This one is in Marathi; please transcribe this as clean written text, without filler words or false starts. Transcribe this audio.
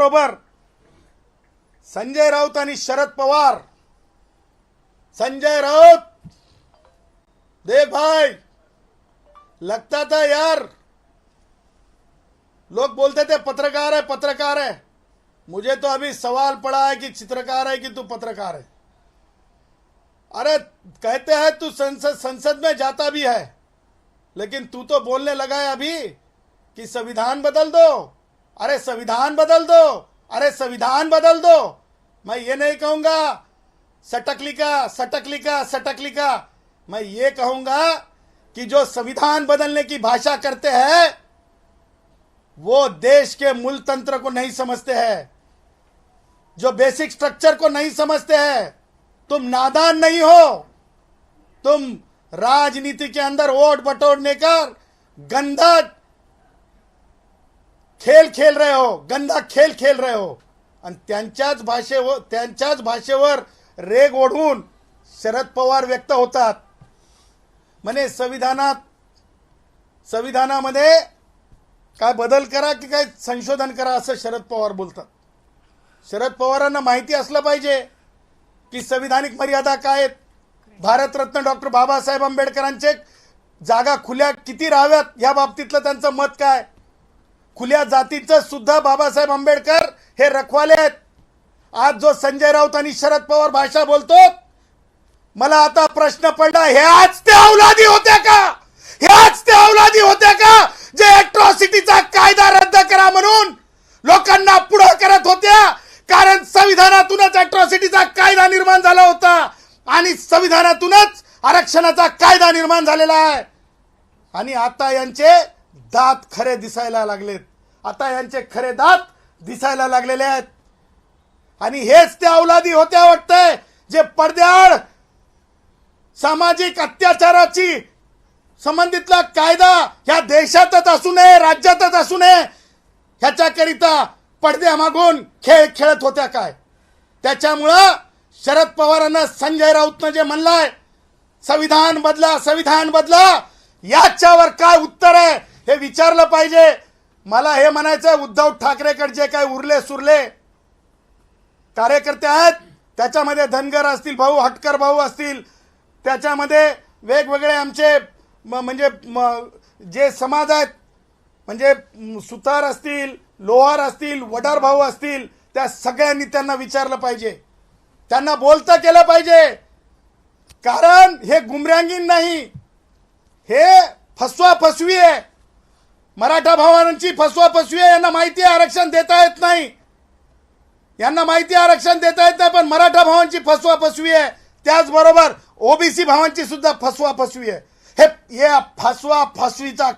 बरोबर संजय राऊत आणि शरद पवार। संजय राउत, देख भाई, लगता था यार, लोग बोलते थे पत्रकार है पत्रकार है। मुझे तो अभी सवाल पड़ा है कि चित्रकार है कि तू पत्रकार है। अरे कहते हैं तू संसद में जाता भी है, लेकिन तू तो बोलने लगा है अभी कि संविधान बदल दो। अरे संविधान बदल दो, अरे संविधान बदल दो। मैं ये नहीं कहूंगा सटकलिका सटकलिका सटकलिका, मैं ये कहूंगा कि जो संविधान बदलने की भाषा करते हैं वो देश के मूल तंत्र को नहीं समझते हैं, जो बेसिक स्ट्रक्चर को नहीं समझते हैं। तुम नादान नहीं हो, तुम राजनीति के अंदर वोट बटोरने का गंदा खेल खेल रहे हो, गंदा खेल खेल रहे हो। आणि त्यांच्याच भाषेवर रेग ओढून शरद पवार व्यक्त होतात। म्हणे संविधानामध्ये काय बदल करा की काय संशोधन करा असं शरद पवार बोलतात। शरद पवारांना माहिती असलं पाहिजे की संविधानिक मर्यादा काय आहेत। भारतरत्न डॉक्टर बाबासाहेब आंबेडकरांचे जागा खुल्या किती राहाव्यात या बाबतीतलं त्यांचं मत काय। खुल्या जातीचं सुद्धा बाबासाहेब आंबेडकर हे रखवाले आहेत। आज जो संजय राऊत आणि शरद पवार भाषा बोलतो, मला आता प्रश्न पडला, हे आज ते औलादी होत्या का? हे आज ते औलादी होत्या का जे अॅट्रॉसिटीचा कायदा रद्द करा म्हणून लोकांना पुढे करत होत्या? कारण संविधानातूनच अॅट्रॉसिटीचा कायदा निर्माण झाला होता आणि संविधानातूनच आरक्षणाचा कायदा निर्माण झालेला आहे। आणि आता यांचे दात खरे दिसायला लागलेत, आता यांचे खरे दात दिसायला लागलेले आहेत। आणि हेच ते औलादी होत्या वाटतंय जे पडद्याआड सामाजिक अत्याचाराची संबंधितला कायदा ह्या देशातच असू नये, राज्यातच असू नये, ह्याच्याकरिता पडद्यामागून खेळ खेळत होत्या काय? त्याच्यामुळं शरद पवारांना संजय राऊतनं जे म्हणलंय संविधान बदला संविधान बदला, याच्यावर काय उत्तर आहे हे विचारलं पाहिजे। मला हे म्हणायचं, उद्धव ठाकरेकडे जे काही उरले सुरले कार्यकर्ते आहेत, त्याच्यामध्ये धनगर असतील, भाऊ हटकर भाऊ असतील, त्याच्यामध्ये वेगवेगळे आमचे म्हणजे जे समाज आहेत, म्हणजे सुतार असतील, लोहार असतील, वडार भाऊ असतील, त्या सगळ्यांनी त्यांना विचारलं पाहिजे, त्यांना बोलतं केलं पाहिजे। कारण हे गुमरांगीन नाही, हे फसवा फसवी आहे। मराठा भावांची फसवा फसवी आहे। यांना माहिती आहे आरक्षण देता येत नाही, यांना माहिती आहे आरक्षण देता येत नाही, पण मराठा भावांची फसवा फसवी आहे। त्याचबरोबर ओबीसी भावांची सुद्धा फसवा फसवी आहे। हे फसवा फसवीचा